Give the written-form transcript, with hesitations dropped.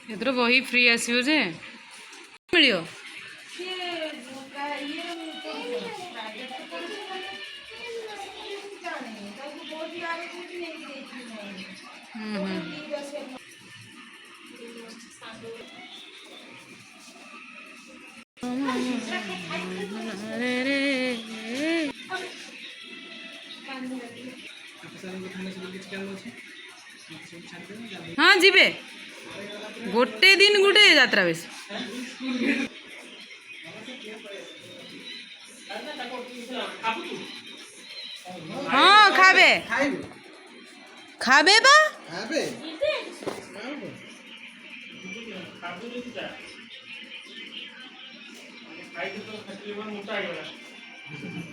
ଏଥର ବହି ଫ୍ରି ଆସିବ ଯେ ମିଳିବ। हाँ जीवे गोटे दिन गोटे यात्रा बेस हाँ खाबे खाबे बा मोटा